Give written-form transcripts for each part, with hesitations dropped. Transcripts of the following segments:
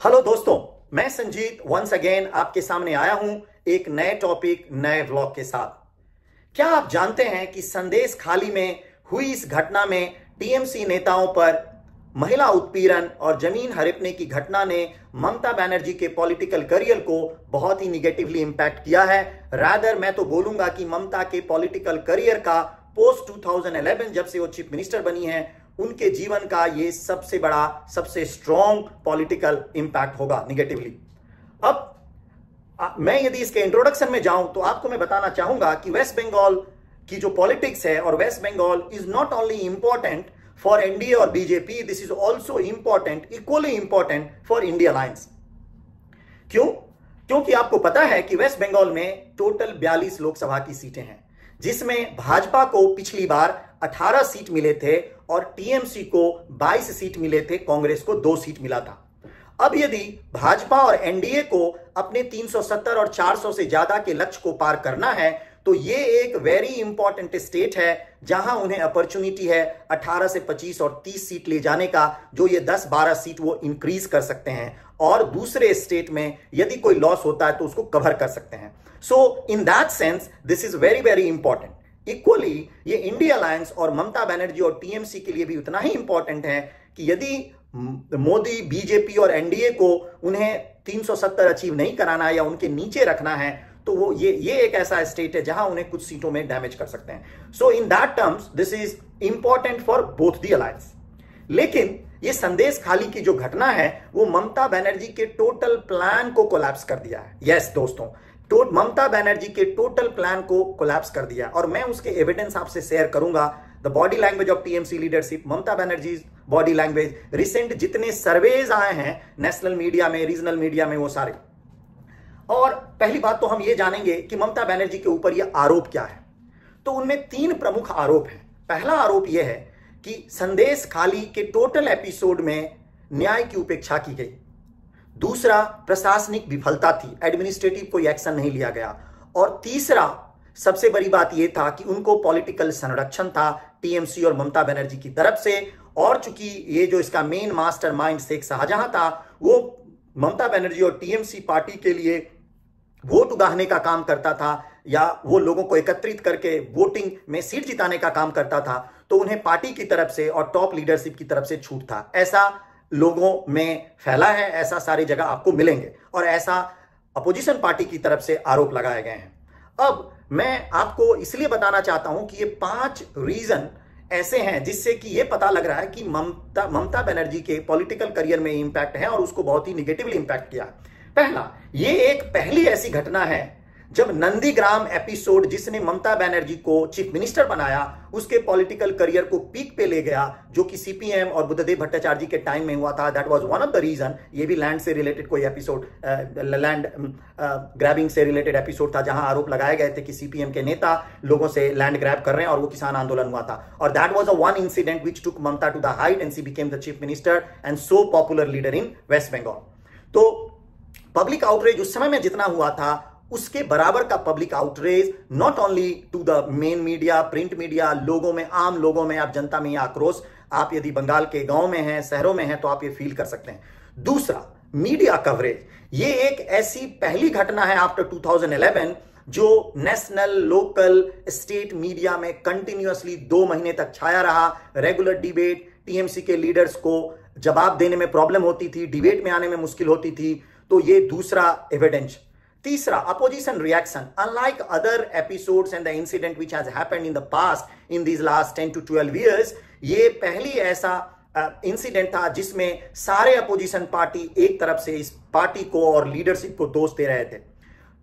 Hello दोस्तों, मैं Sanjeet once again आपके सामने आया हूं एक नए टॉपिक नए व्लॉग के साथ। क्या आप जानते हैं कि संदेश खाली में हुई इस घटना में टीएमसी नेताओं पर महिला उत्पीड़न और जमीन हड़पने की घटना ने ममता बनर्जी के पॉलिटिकल करियर को बहुत ही निगेटिवली इंपैक्ट किया है। रादर मैं तो बोलूंगा कि ममता के पॉलिटिकल करियर का पोस्ट 2011 जब से वो चीफ मिनिस्टर बनी है उनके जीवन का ये सबसे बड़ा सबसे स्ट्रॉन्ग पॉलिटिकल इंपैक्ट होगा निगेटिवली। अब मैं यदि इसके इंट्रोडक्शन में जाऊं तो आपको मैं बताना चाहूंगा कि वेस्ट बंगाल की जो पॉलिटिक्स है और West Bengal is not only important for NDA और BJP, this is also important, equally important for India alliance. क्यों? क्योंकि आपको पता है कि वेस्ट बंगाल में टोटल 42 लोकसभा की सीटें हैं, जिसमें भाजपा को पिछली बार 18 सीट मिले थे और टीएमसी को 22 सीट मिले थे, कांग्रेस को 2 सीट मिला था। अब यदि भाजपा और एनडीए को अपने 370 और 400 से ज्यादा के लक्ष्य को पार करना है तो ये एक वेरी इंपॉर्टेंट स्टेट है जहां उन्हें अपॉर्चुनिटी है 18 से 25 और 30 सीट ले जाने का, जो ये 10-12 सीट वो इंक्रीज कर सकते हैं और दूसरे स्टेट में यदि कोई लॉस होता है तो उसको कवर कर सकते हैं। So in that sense this is very very important. Equally ये इंडिया अलायंस और ममता बनर्जी और टीएमसी के लिए भी उतना ही इंपॉर्टेंट है कि यदि मोदी, बीजेपी और एनडीए को उन्हें 370 अचीव नहीं कराना है या उनके नीचे रखना है तो वो ये एक ऐसा स्टेट है जहां उन्हें कुछ सीटों में डैमेज कर सकते हैं। So in that terms this is important for both the alliance. लेकिन ये संदेश खाली की जो घटना है वो ममता बनर्जी के टोटल प्लान को कोलैप्स कर दिया है। यस दोस्तों, ममता बनर्जी के टोटल प्लान को कोलैप्स कर दिया और मैं उसके एविडेंस आपसे शेयर करूंगा। The body language of TMC leadership, Mamata Banerjee body language, recent जितने सर्वेज आए हैं नेशनल मीडिया में, रीजनल मीडिया में, वो सारे। और पहली बात तो हम ये जानेंगे कि ममता बनर्जी के ऊपर ये आरोप क्या है। तो उनमें 3 प्रमुख आरोप हैं। पहला आरोप यह है कि संदेश खाली के टोटल एपिसोड में न्याय की उपेक्षा की गई। दूसरा, प्रशासनिक विफलता थी, एडमिनिस्ट्रेटिव कोई एक्शन नहीं लिया गया। और तीसरा, सबसे बड़ी बात यह था कि उनको पॉलिटिकल संरक्षण था टीएमसी और ममता बनर्जी की तरफ से। और चूंकि ये जो इसका मेन मास्टरमाइंड शेख शाहजहां था, वो ममता बनर्जी और टीएमसी पार्टी के लिए वोट उगाहने का काम करता था या वो लोगों को एकत्रित करके वोटिंग में सीट जिताने का काम करता था, तो उन्हें पार्टी की तरफ से और टॉप लीडरशिप की तरफ से छूट था। ऐसा लोगों में फैला है, ऐसा सारी जगह आपको मिलेंगे और ऐसा अपोजिशन पार्टी की तरफ से आरोप लगाए गए हैं। अब मैं आपको इसलिए बताना चाहता हूं कि ये 5 रीजन ऐसे हैं जिससे कि ये पता लग रहा है कि ममता बनर्जी के पॉलिटिकल करियर में इंपैक्ट है और उसको बहुत ही निगेटिवली इंपैक्ट किया। पहला, ये एक पहली ऐसी घटना है जब नंदीग्राम एपिसोड, जिसने ममता बनर्जी को चीफ मिनिस्टर बनाया, उसके पॉलिटिकल करियर को पीक पे ले गया, जो कि सीपीएम और बुद्धदेव भट्टाचार्य जी के टाइम में हुआ था। That was one of the reason. ये भी लैंड से रिलेटेड कोई एपिसोड, लैंड ग्रैबिंग से रिलेटेड एपिसोड था, जहां आरोप लगाए गए थे कि सीपीएम के नेता लोगों से लैंड ग्रैब कर रहे हैं और वो किसान आंदोलन हुआ था। और that was a one incident which took Mamata to the height and she became the chief minister and so popular leader in West Bengal. तो पब्लिक आउटरीच उस समय में जितना हुआ था उसके बराबर का public outreach not only to the main media, print media, लोगों में, आम लोगों में, आप जनता में, आक्रोश आप यदि बंगाल के गांव में हैं, शहरों में हैं, तो आप ये फील कर सकते हैं। दूसरा, मीडिया कवरेज। ये एक ऐसी पहली घटना है आफ्टर 2011 जो नेशनल, लोकल, स्टेट मीडिया में कंटिन्यूअसली 2 महीने तक छाया रहा। रेगुलर डिबेट, टीएमसी के लीडर्स को जवाब देने में प्रॉब्लम होती थी, डिबेट में आने में मुश्किल होती थी। तो ये दूसरा एविडेंस। तीसरा, opposition reaction. Unlike other episodes and the incident which has happened in the past in these last 10 to 12 years, ये पहली ऐसा इंसिडेंट था जिसमें सारे अपोजिशन पार्टी एक तरफ से इस पार्टी को और लीडरशिप को दोष दे रहे थे।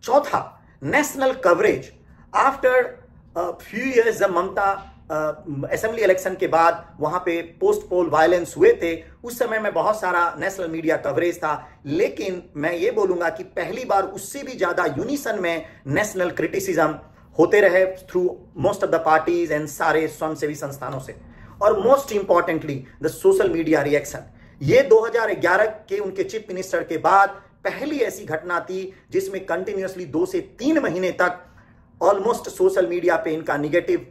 चौथा, national coverage. After few years जब ममता असेंबली इलेक्शन के बाद वहां पे पोस्ट पोल वायलेंस हुए थे, उस समय में बहुत सारा नेशनल मीडिया कवरेज था। लेकिन मैं ये बोलूंगा कि पहली बार उससे भी ज्यादा यूनिसन में नेशनल क्रिटिसिज्म होते रहे through most of the parties and सारे स्वयंसेवी संस्थानों से। और most importantly the social media reaction. ये 2011 के उनके चीफ मिनिस्टर के बाद पहली ऐसी घटना थी जिसमें कंटिन्यूअसली 2 से 3 महीने तक ऑलमोस्ट सोशल मीडिया पे इनका निगेटिव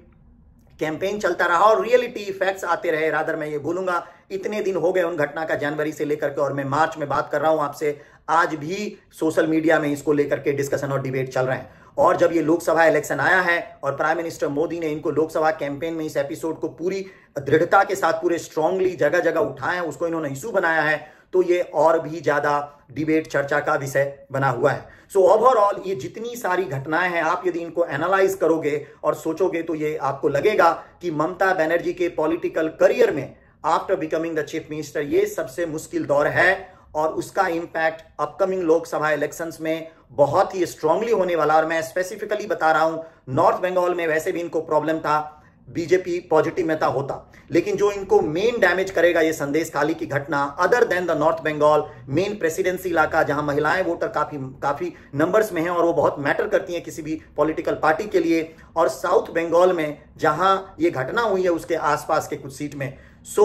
कैंपेन चलता रहा और रियलिटी इफेक्ट्स आते रहे। रादर मैं ये बोलूंगा इतने दिन हो गए उन घटना का, जनवरी से लेकर के, और मैं मार्च में बात कर रहा हूं आपसे, आज भी सोशल मीडिया में इसको लेकर के डिस्कशन और डिबेट चल रहे हैं। और जब ये लोकसभा इलेक्शन आया है और प्राइम मिनिस्टर मोदी ने इनको लोकसभा कैंपेन में इस एपिसोड को पूरी दृढ़ता के साथ पूरे स्ट्रांगली जगह जगह उठाया है, उसको इन्होंने इशू बनाया है, तो ये और भी ज्यादा डिबेट चर्चा का विषय बना हुआ है। सो ओवरऑल ये जितनी सारी घटनाएं हैं, आप यदि इनको एनालाइज करोगे और सोचोगे तो ये आपको लगेगा कि ममता बनर्जी के पॉलिटिकल करियर में after becoming the chief minister ये सबसे मुश्किल दौर है और उसका इंपैक्ट अपकमिंग लोकसभा इलेक्शंस में बहुत ही स्ट्रांगली होने वाला। और मैं स्पेसिफिकली बता रहा हूं, नॉर्थ बंगाल में वैसे भी इनको प्रॉब्लम था, बीजेपी पॉजिटिव में था होता, लेकिन जो इनको मेन डैमेज करेगा ये संदेश खाली की घटना, other than the North Bengal, main presidency इलाका जहां महिलाएं वोटर काफी नंबर्स में हैं और वो बहुत मैटर करती हैं किसी भी पॉलिटिकल पार्टी के लिए, और साउथ बंगाल में जहां ये घटना हुई है उसके आसपास के कुछ सीट में। सो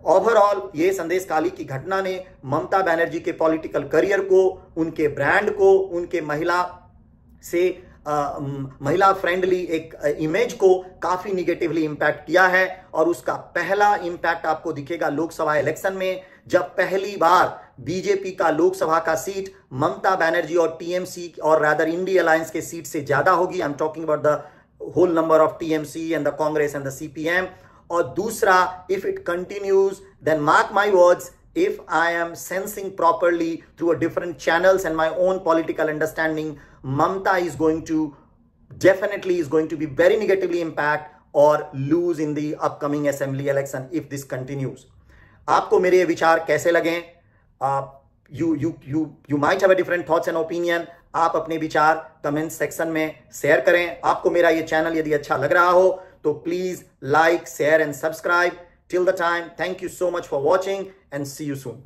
ओवरऑल ये संदेश खाली की घटना ने ममता बनर्जी के पॉलिटिकल करियर को, उनके ब्रांड को, उनके महिला फ्रेंडली एक इमेज को काफी निगेटिवली इंपैक्ट किया है। और उसका पहला इंपैक्ट आपको दिखेगा लोकसभा इलेक्शन में, जब पहली बार बीजेपी का लोकसभा का सीट ममता बनर्जी और टीएमसी और रादर इंडिया अलायंस के सीट से ज्यादा होगी। I am talking about the whole number of TMC and the Congress and the CPM. और दूसरा, if it continues then mark my words, if I am sensing properly through a different channels and my own political understanding, Mamta is going to be very negatively impact or lose in the upcoming assembly election if this continues. आपको मेरे ये विचार कैसे लगे? You might have a different thoughts and opinion. आप अपने विचार comment section में शेयर करें। आपको मेरा ये चैनल यदि अच्छा लग रहा हो तो please like, share and subscribe. Till the time, thank you so much for watching and see you soon.